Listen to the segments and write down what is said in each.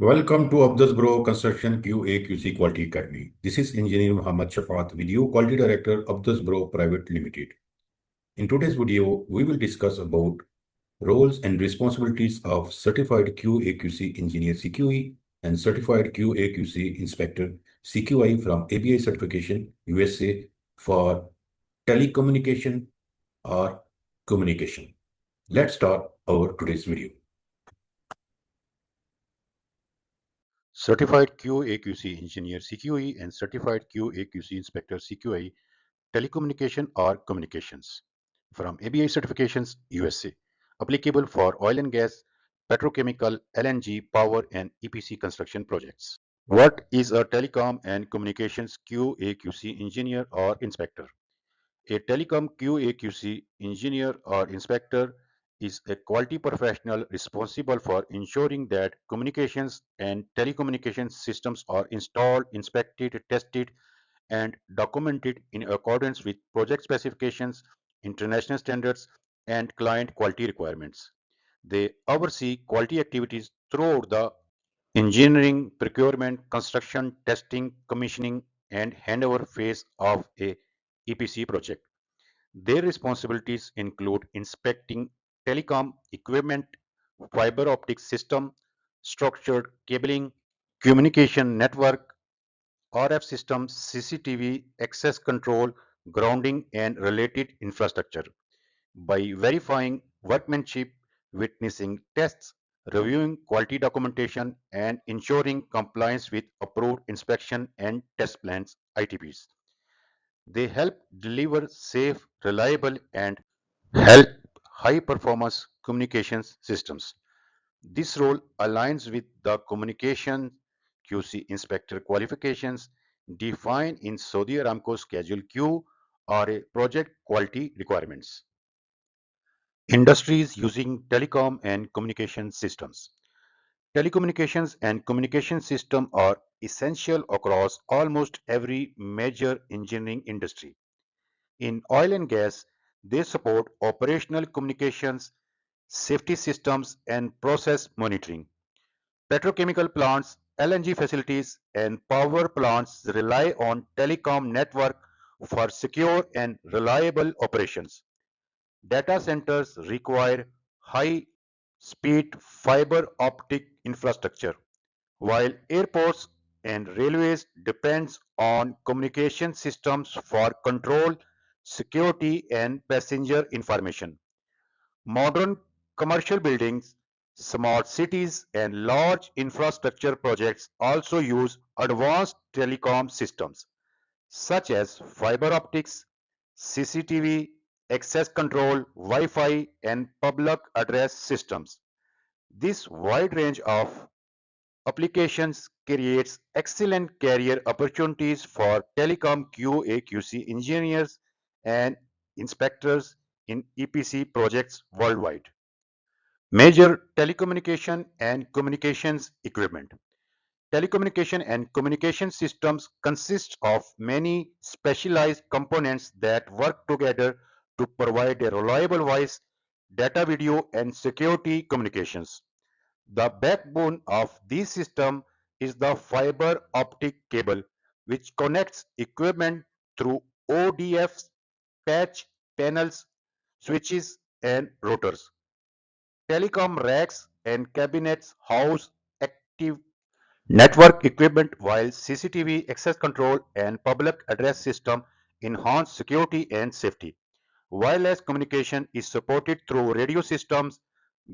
Welcome to Abduls Bro Construction QAQC Quality Academy. This is Engineer Muhammad Shafat with you, Quality Director Abduls Bro Private Limited. In today's video, we will discuss about roles and responsibilities of Certified QAQC Engineer CQE and Certified QAQC Inspector CQI from ABI Certification USA for Telecommunication or Communication. Let's start our today's video. Certified QAQC Engineer CQE and Certified QAQC Inspector CQI Telecommunication or Communications from ABI Certifications USA, applicable for oil and gas, petrochemical, LNG, power and EPC construction projects. What is a Telecom and Communications QAQC Engineer or Inspector? A telecom QAQC engineer or inspector is a quality professional responsible for ensuring that communications and telecommunications systems are installed, inspected, tested, and documented in accordance with project specifications, international standards, and client quality requirements. They oversee quality activities throughout the engineering, procurement, construction, testing, commissioning, and handover phase of a EPC project. Their responsibilities include inspecting telecom equipment, fiber optic system, structured cabling, communication network, RF systems, CCTV, access control, grounding, and related infrastructure. By verifying workmanship, witnessing tests, reviewing quality documentation, and ensuring compliance with approved inspection and test plans (ITPs). They help deliver safe, reliable, and help high performance communications systems. This role aligns with the communication QC inspector qualifications defined in Saudi Aramco Schedule Q or a project quality requirements. Industries using telecom and communication systems. Telecommunications and communication systems are essential across almost every major engineering industry. In oil and gas, they support operational communications, safety systems, and process monitoring. Petrochemical plants, LNG facilities, and power plants rely on telecom network for secure and reliable operations. Data centers require high-speed fiber optic infrastructure, while airports and railways depends on communication systems for control, security, and passenger information. Modern commercial buildings, smart cities, and large infrastructure projects also use advanced telecom systems such as fiber optics, CCTV, access control, Wi-Fi, and public address systems. This wide range of applications creates excellent career opportunities for telecom QAQC engineers and inspectors in EPC projects worldwide. Major telecommunication and communications equipment. Telecommunication and communication systems consist of many specialized components that work together to provide a reliable voice, data, video, and security communications. The backbone of this system is the fiber optic cable, which connects equipment through ODFs, patch panels, switches, and routers. Telecom racks and cabinets house active network equipment, while CCTV, access control, and public address system enhance security and safety. Wireless communication is supported through radio systems,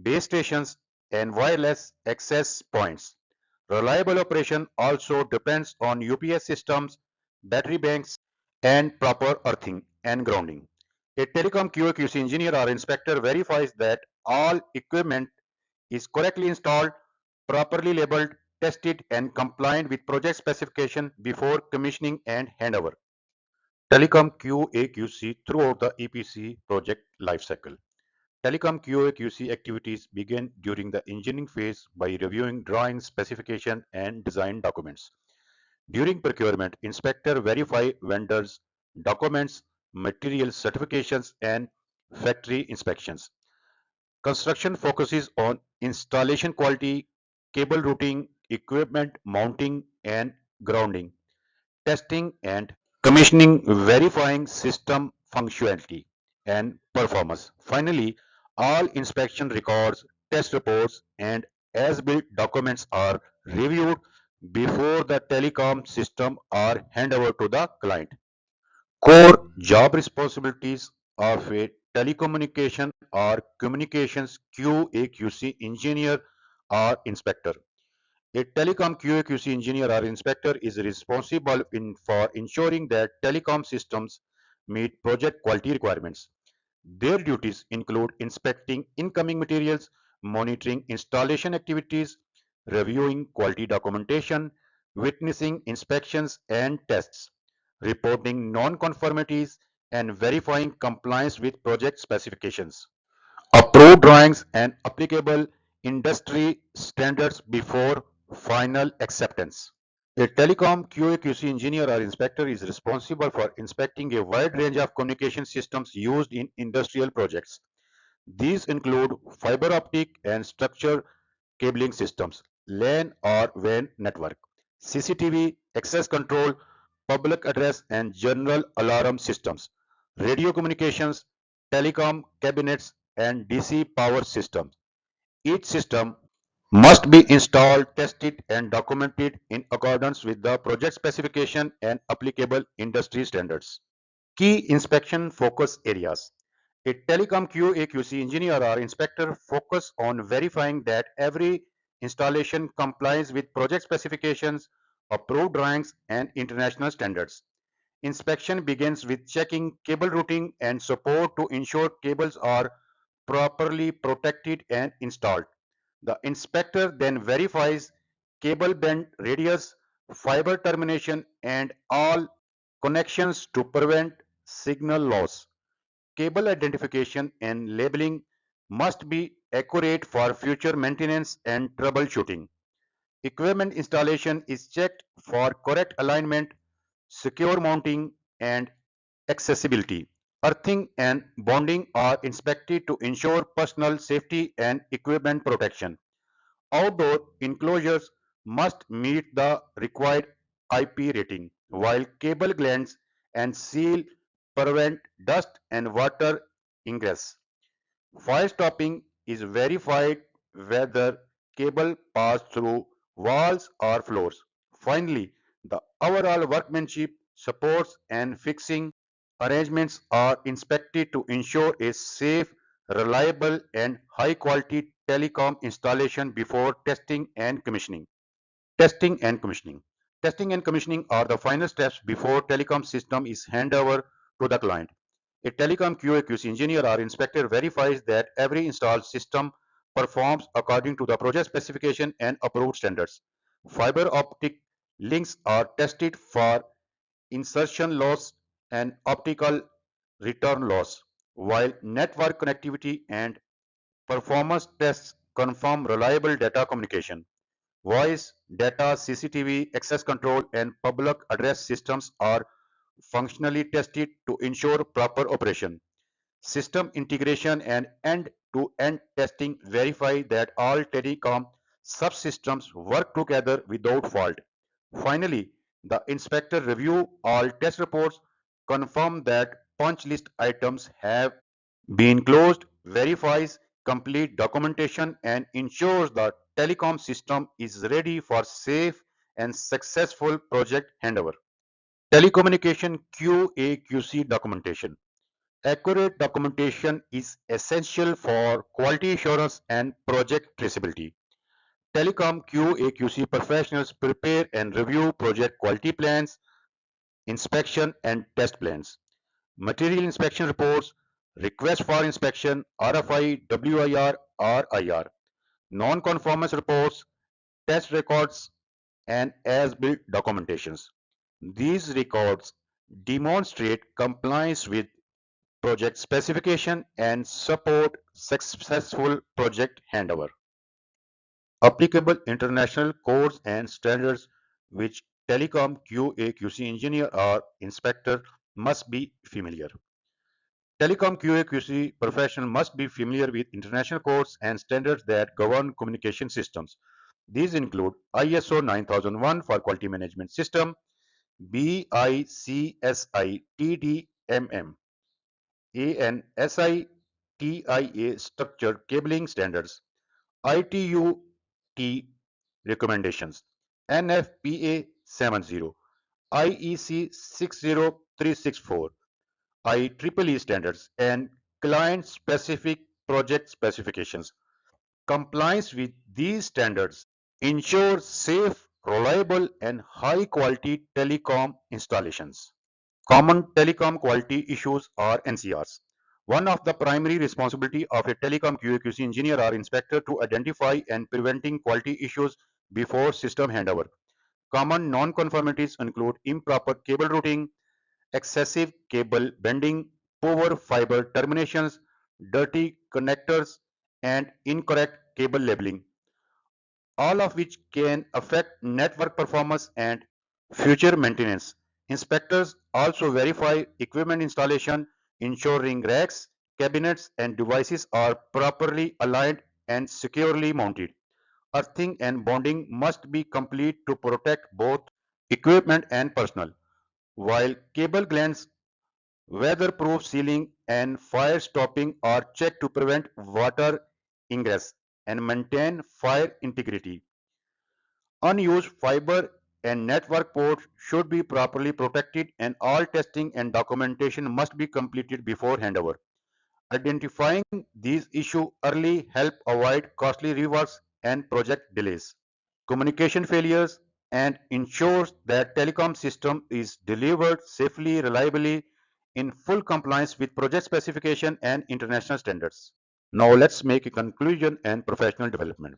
base stations, and wireless access points. Reliable operation also depends on UPS systems, battery banks, and proper earthing and grounding. A telecom QAQC engineer or inspector verifies that all equipment is correctly installed, properly labeled, tested, and compliant with project specification before commissioning and handover. Telecom QAQC throughout the EPC project lifecycle. Telecom QAQC activities begin during the engineering phase by reviewing drawings, specification, and design documents. During procurement, inspector verify vendors, documents, material certifications, and factory inspections. Construction focuses on installation quality, cable routing, equipment mounting and grounding, testing and commissioning, verifying system functionality and performance. Finally, all inspection records, test reports, and as-built documents are reviewed before the telecom system are handed over to the client. Core job responsibilities of a telecommunication or communications QAQC engineer or inspector. A telecom QAQC engineer or inspector is responsible for ensuring that telecom systems meet project quality requirements. Their duties include inspecting incoming materials, monitoring installation activities, reviewing quality documentation, witnessing inspections and tests, reporting non-conformities, and verifying compliance with project specifications. Approve drawings and applicable industry standards before final acceptance. A telecom QAQC engineer or inspector is responsible for inspecting a wide range of communication systems used in industrial projects. These include fiber optic and structure cabling systems, LAN or WAN network, CCTV, access control, public address and general alarm systems, radio communications, telecom cabinets, and DC power systems. Each system must be installed, tested, and documented in accordance with the project specification and applicable industry standards. Key inspection focus areas. A telecom QAQC engineer or inspector focus on verifying that every installation complies with project specifications, approved drawings, and international standards. Inspection begins with checking cable routing and support to ensure cables are properly protected and installed. The inspector then verifies cable bend radius, fiber termination, and all connections to prevent signal loss. Cable identification and labeling must be accurate for future maintenance and troubleshooting. Equipment installation is checked for correct alignment, secure mounting, and accessibility. Earthing and bonding are inspected to ensure personal safety and equipment protection. Outdoor enclosures must meet the required IP rating, while cable glands and seal prevent dust and water ingress. Fire stopping is verified whether cable pass through walls or floors. Finally, the overall workmanship, supports and fixing arrangements are inspected to ensure a safe, reliable and high quality telecom installation before testing and commissioning. Testing and commissioning. Testing and commissioning are the final steps before telecom system is handed over to the client. A telecom QAQC engineer or inspector verifies that every installed system performs according to the project specification and approved standards. Fiber optic links are tested for insertion loss and optical return loss, while network connectivity and performance tests confirm reliable data communication. Voice, data, CCTV, access control, and public address systems are functionally tested to ensure proper operation. System integration and end-to-end testing verify that all telecom subsystems work together without fault. Finally, the inspector review all test reports, confirm that punch list items have been closed, verifies complete documentation, and ensures the telecom system is ready for safe and successful project handover. Telecommunication QAQC documentation. Accurate documentation is essential for quality assurance and project traceability. Telecom QAQC professionals prepare and review project quality plans, inspection and test plans, material inspection reports, request for inspection, RFI, WIR, RIR, non-conformance reports, test records, and as-built documentations. These records demonstrate compliance with project specification and support successful project handover. Applicable international codes and standards which telecom QAQC engineer or inspector must be familiar. Telecom QAQC professional must be familiar with international codes and standards that govern communication systems. These include ISO 9001 for Quality Management System, BICSI TDMM, ANSI TIA Structured Cabling Standards, ITU-T recommendations, NFPA 70, IEC 60364, IEEE standards, and client-specific project specifications. Compliance with these standards ensures safe, reliable, and high-quality telecom installations. Common telecom quality issues are NCRs. One of the primary responsibility of a telecom QAQC engineer or inspector to identify and preventing quality issues before system handover. Common non-conformities include improper cable routing, excessive cable bending, poor fiber terminations, dirty connectors, and incorrect cable labeling, all of which can affect network performance and future maintenance. Inspectors also verify equipment installation, ensuring racks, cabinets, and devices are properly aligned and securely mounted. Earthing and bonding must be complete to protect both equipment and personnel, while cable glands, weatherproof sealing, and fire stopping are checked to prevent water ingress and maintain fire integrity. Unused fiber and network ports should be properly protected, and all testing and documentation must be completed before handover. Identifying these issues early help avoid costly reworks and project delays. Communication failures and ensures that telecom system is delivered safely, reliably, in full compliance with project specification and international standards. Now let's make a conclusion and professional development.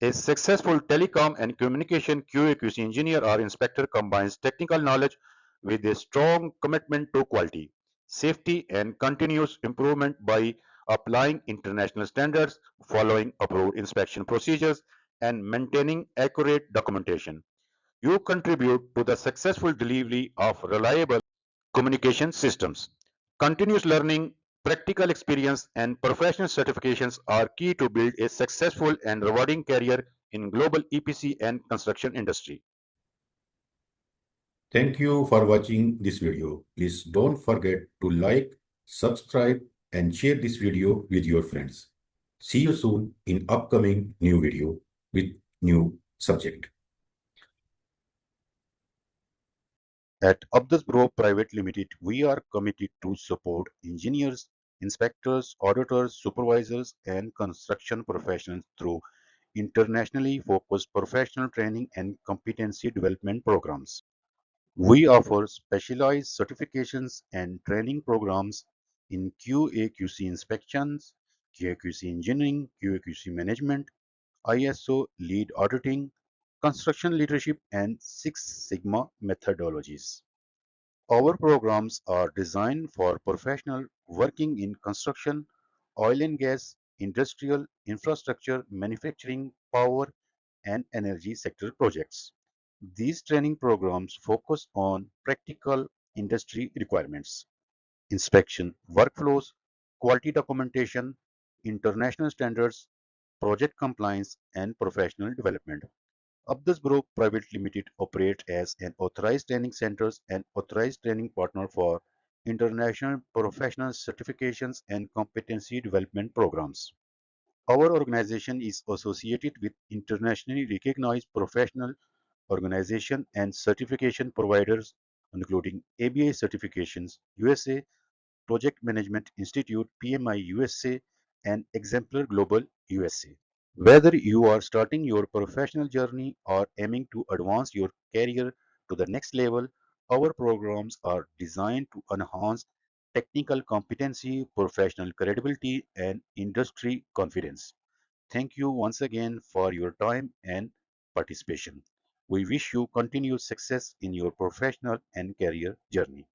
A successful telecom and communication QAQC engineer or inspector combines technical knowledge with a strong commitment to quality, safety, and continuous improvement by applying international standards, following approved inspection procedures, and maintaining accurate documentation. You contribute to the successful delivery of reliable communication systems. Continuous learning, practical experience, and professional certifications are key to build a successful and rewarding career in global EPC and construction industry. Thank you for watching this video. Please don't forget to like, subscribe, and share this video with your friends. See you soon in upcoming new video with new subject. At Abduls Private Limited, we are committed to support engineers, inspectors, auditors, supervisors, and construction professionals through internationally focused professional training and competency development programs. We offer specialized certifications and training programs in QAQC inspections, QAQC engineering, QAQC management, ISO lead auditing, construction leadership, and Six Sigma methodologies. Our programs are designed for professionals working in construction, oil and gas, industrial, infrastructure, manufacturing, power, and energy sector projects. These training programs focus on practical industry requirements, inspection workflows, quality documentation, international standards, project compliance, and professional development. Abduls Group Private Limited operates as an authorized training centers and authorized training partner for international professional certifications and competency development programs. Our organization is associated with internationally recognized professional organization and certification providers, including ABI certifications USA, Project Management Institute PMI USA, and Exemplar Global USA. Whether you are starting your professional journey or aiming to advance your career to the next level, our programs are designed to enhance technical competency, professional credibility, and industry confidence. Thank you once again for your time and participation. We wish you continued success in your professional and career journey.